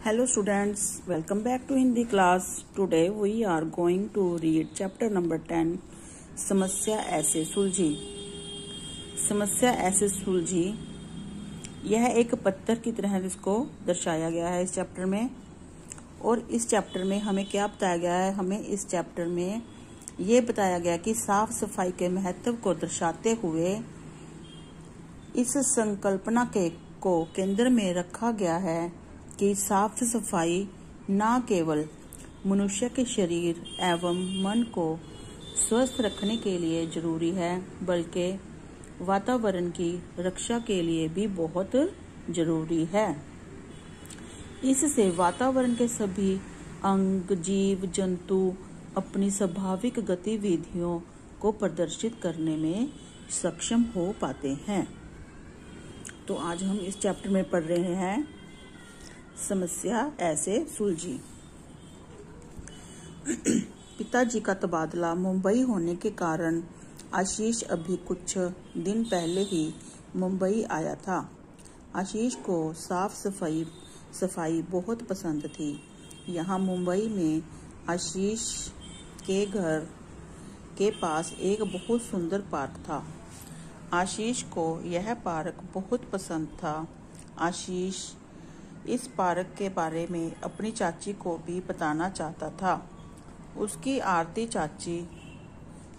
Hello students, welcome back to Hindi class. Today we are going to read chapter number 10 समस्या ऐसे सुलझी। समस्या ऐसे सुलझी यह एक पत्थर की तरह इसको दर्शाया गया है इस चैप्टर में। और इस चैप्टर में हमें क्या बताया गया है, हमें इस चैप्टर में ये बताया गया कि साफ सफाई के महत्व को दर्शाते हुए इस संकल्पना को केंद्र में रखा गया है कि साफ सफाई न केवल मनुष्य के शरीर एवं मन को स्वस्थ रखने के लिए जरूरी है, बल्कि वातावरण की रक्षा के लिए भी बहुत जरूरी है। इससे वातावरण के सभी अंग, जीव जंतु अपनी स्वाभाविक गतिविधियों को प्रदर्शित करने में सक्षम हो पाते हैं। तो आज हम इस चैप्टर में पढ़ रहे हैं समस्या ऐसे सुलझी। पिताजी का तबादला मुंबई होने के कारण आशीष अभी कुछ दिन पहले ही मुंबई आया था। आशीष को साफ सफाई बहुत पसंद थी। यहाँ मुंबई में आशीष के घर के पास एक बहुत सुंदर पार्क था। आशीष को यह पार्क बहुत पसंद था। आशीष इस पार्क के बारे में अपनी चाची को भी बताना चाहता था। उसकी आरती चाची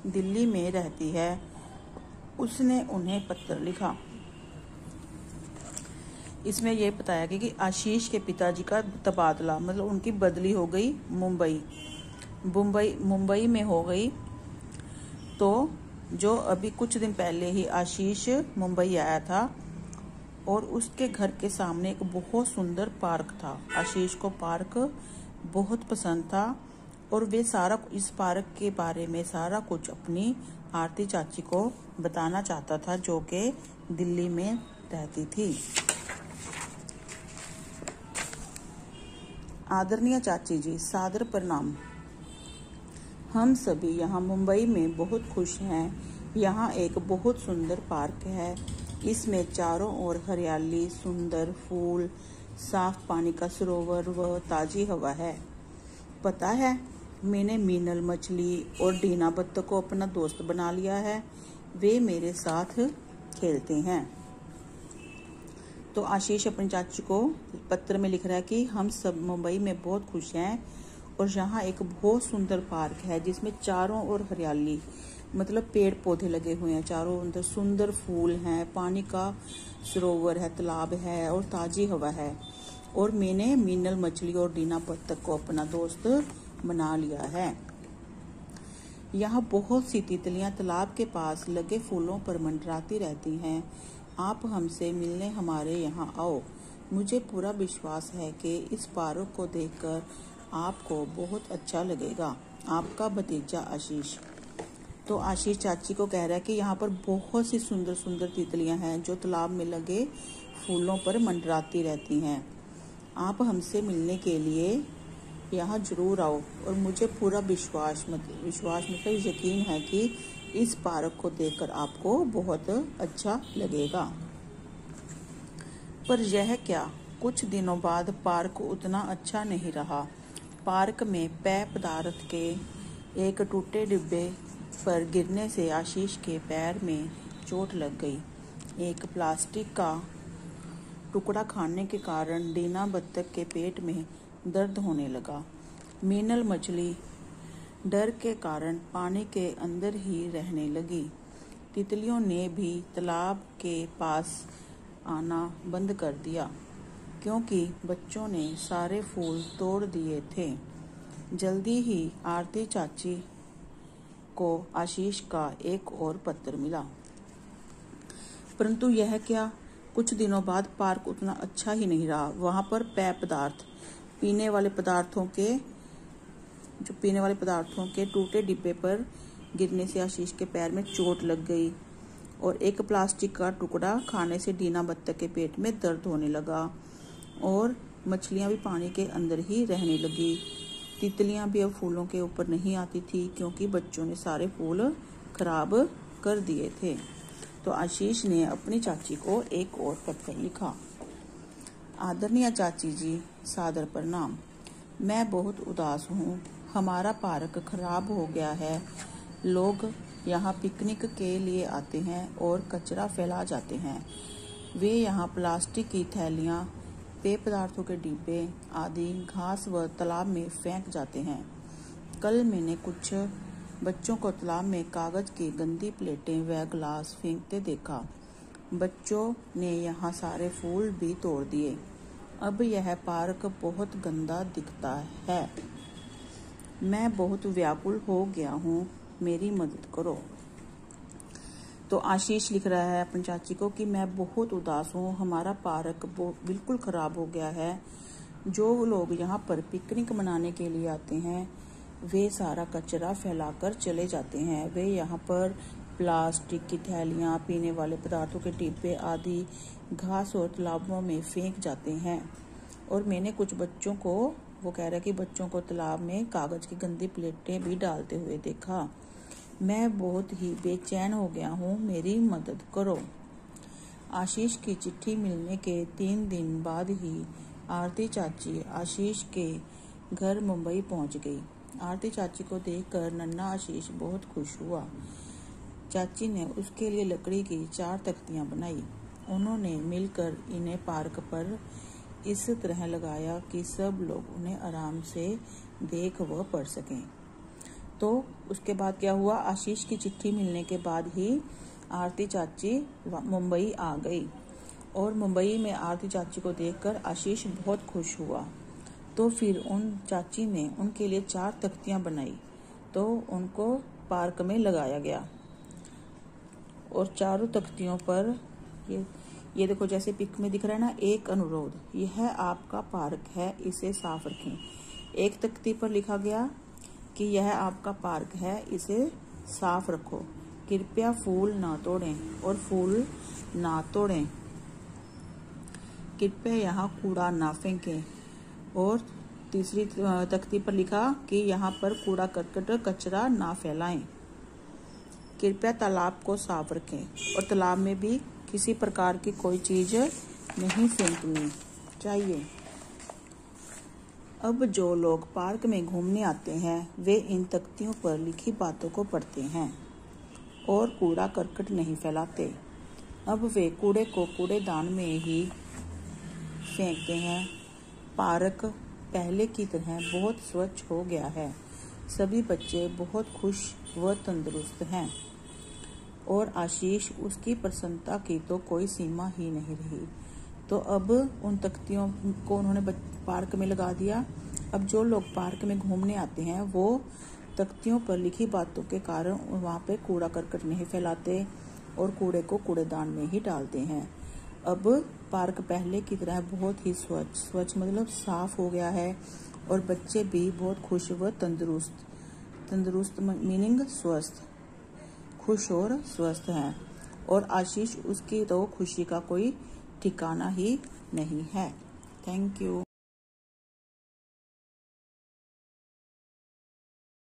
दिल्ली में रहती है। उसने उन्हें पत्र लिखा। इसमें यह बताया गया कि आशीष के पिताजी का तबादला मतलब उनकी बदली हो गई मुंबई में हो गई। तो जो अभी कुछ दिन पहले ही आशीष मुंबई आया था और उसके घर के सामने एक बहुत सुंदर पार्क था। आशीष को पार्क बहुत पसंद था और वे इस पार्क के बारे में सारा कुछ अपनी आरती चाची को बताना चाहता था, जो कि दिल्ली में रहती थी। आदरणीय चाची जी, सादर प्रणाम। हम सभी यहाँ मुंबई में बहुत खुश हैं। यहाँ एक बहुत सुंदर पार्क है। इसमें चारों ओर हरियाली, सुंदर फूल, साफ पानी का सरोवर व ताजी हवा है। पता है, मैंने मीनल मछली और डीना बत्तख को अपना दोस्त बना लिया है। वे मेरे साथ खेलते हैं। तो आशीष अपनी चाची को पत्र में लिख रहा है कि हम सब मुंबई में बहुत खुश हैं और यहाँ एक बहुत सुंदर पार्क है जिसमें चारों ओर हरियाली मतलब पेड़ पौधे लगे हुए हैं, चारों अंदर सुंदर फूल हैं, पानी का सरोवर है, तालाब है और ताजी हवा है। और मैंने मीनल मछली और डीना बत्तख को अपना दोस्त बना लिया है। यहाँ बहुत सी तितलियां तालाब के पास लगे फूलों पर मंडराती रहती हैं। आप हमसे मिलने हमारे यहाँ आओ। मुझे पूरा विश्वास है कि इस पार्क को देखकर आपको बहुत अच्छा लगेगा। आपका भतीजा आशीष। तो आशीष चाची को कह रहा है कि यहाँ पर बहुत सी सुंदर सुंदर तितलियां हैं जो तालाब में लगे फूलों पर मंडराती रहती हैं। आप हमसे मिलने के लिए यहाँ जरूर आओ और मुझे पूरा विश्वास मतलब यकीन है कि इस पार्क को देखकर आपको बहुत अच्छा लगेगा। पर यह क्या, कुछ दिनों बाद पार्क उतना अच्छा नहीं रहा। पार्क में पेय पदार्थ के एक टूटे डिब्बे पर गिरने से आशीष के पैर में चोट लग गई। एक प्लास्टिक का टुकड़ा खाने के कारण डीना बत्तख के पेट में दर्द होने लगा। मीनल मछली डर के कारण पानी के अंदर ही रहने लगी। तितलियों ने भी तालाब के पास आना बंद कर दिया क्योंकि बच्चों ने सारे फूल तोड़ दिए थे। जल्दी ही आरती चाची को आशीष का एक और पत्र मिला। परंतु यह क्या, कुछ दिनों बाद पार्क उतना अच्छा ही नहीं रहा। वहां पर पेय पदार्थ पीने वाले पदार्थों के टूटे डिब्बे पर गिरने से आशीष के पैर में चोट लग गई और एक प्लास्टिक का टुकड़ा खाने से डीना बत्तख के पेट में दर्द होने लगा और मछलियां भी पानी के अंदर ही रहने लगी। तितलियां भी अब फूलों के ऊपर नहीं आती थी क्योंकि बच्चों ने सारे फूल खराब कर दिए थे। तो आशीष ने अपनी चाची को एक और पत्र लिखा। आदरणीय चाची जी, सादर प्रणाम। मैं बहुत उदास हूँ। हमारा पार्क खराब हो गया है। लोग यहाँ पिकनिक के लिए आते हैं और कचरा फैला जाते हैं। वे यहाँ प्लास्टिक की थैलियाँ, पेय पदार्थों के डिब्बे आदि घास व तालाब में फेंक जाते हैं। कल मैंने कुछ बच्चों को तालाब में कागज की गंदी प्लेटें व गिलास फेंकते देखा। बच्चों ने यहाँ सारे फूल भी तोड़ दिए। अब यह पार्क बहुत गंदा दिखता है। मैं बहुत व्याकुल हो गया हूँ, मेरी मदद करो। तो आशीष लिख रहा है अपनी चाची को कि मैं बहुत उदास हूँ, हमारा पार्क बिल्कुल खराब हो गया है। जो लोग यहाँ पर पिकनिक मनाने के लिए आते हैं वे सारा कचरा फैलाकर चले जाते हैं। वे यहाँ पर प्लास्टिक की थैलियाँ, पीने वाले पदार्थों के डिब्बे आदि घास और तालाबों में फेंक जाते हैं। और मैंने कुछ बच्चों को, वो कह रहा है कि बच्चों को तालाब में कागज की गंदी प्लेटें भी डालते हुए देखा। मैं बहुत ही बेचैन हो गया हूँ, मेरी मदद करो। आशीष की चिट्ठी मिलने के 3 दिन बाद ही आरती चाची आशीष के घर मुंबई पहुँच गई। आरती चाची को देखकर नन्हा आशीष बहुत खुश हुआ। चाची ने उसके लिए लकड़ी की 4 तख्तियाँ बनाई। उन्होंने मिलकर इन्हें पार्क पर इस तरह लगाया कि सब लोग उन्हें आराम से देख व पढ़ सकें। तो उसके बाद क्या हुआ, आशीष की चिट्ठी मिलने के बाद ही आरती चाची मुंबई आ गई और मुंबई में आरती चाची को देखकर आशीष बहुत खुश हुआ। तो फिर उन चाची ने उनके लिए 4 तख्तियाँ बनाई, तो उनको पार्क में लगाया गया। और चारों तख्तियों पर ये देखो, जैसे पिक में दिख रहा है ना, एक अनुरोध, यह आपका पार्क है, इसे साफ रखें। एक तख्ती पर लिखा गया कि यह आपका पार्क है, इसे साफ रखो, कृपया फूल ना तोड़ें और फूल ना तोड़ें, कृपया यहाँ कूड़ा ना फेंकें। और तीसरी तख्ती पर लिखा कि यहाँ पर कूड़ा करकट कचरा ना फैलाएं, कृपया तालाब को साफ रखें और तालाब में भी किसी प्रकार की कोई चीज नहीं फेंकनी चाहिए। अब जो लोग पार्क में घूमने आते हैं वे इन तख्तियों पर लिखी बातों को पढ़ते हैं और कूड़ा करकट नहीं फैलाते। अब वे कूड़े को कूड़ेदान में ही फेंकते हैं। पार्क पहले की तरह बहुत स्वच्छ हो गया है। सभी बच्चे बहुत खुश व तंदुरुस्त हैं और आशीष, उसकी प्रसन्नता की तो कोई सीमा ही नहीं रही। तो अब उन तख्तियों को उन्होंने पार्क में लगा दिया। अब जो लोग पार्क में घूमने आते हैं वो तख्तियों पर लिखी बातों के कारण वहाँ पे कूड़ा करकट नहीं फैलाते और कूड़े को कूड़ेदान में ही डालते हैं। अब पार्क पहले की तरह बहुत ही स्वच्छ मतलब साफ हो गया है और बच्चे भी बहुत खुश व तंदुरुस्त मीनिंग स्वस्थ, खुश और स्वस्थ हैं। और आशीष, उसकी तो खुशी का कोई ठिकाना ही नहीं है। Thank you.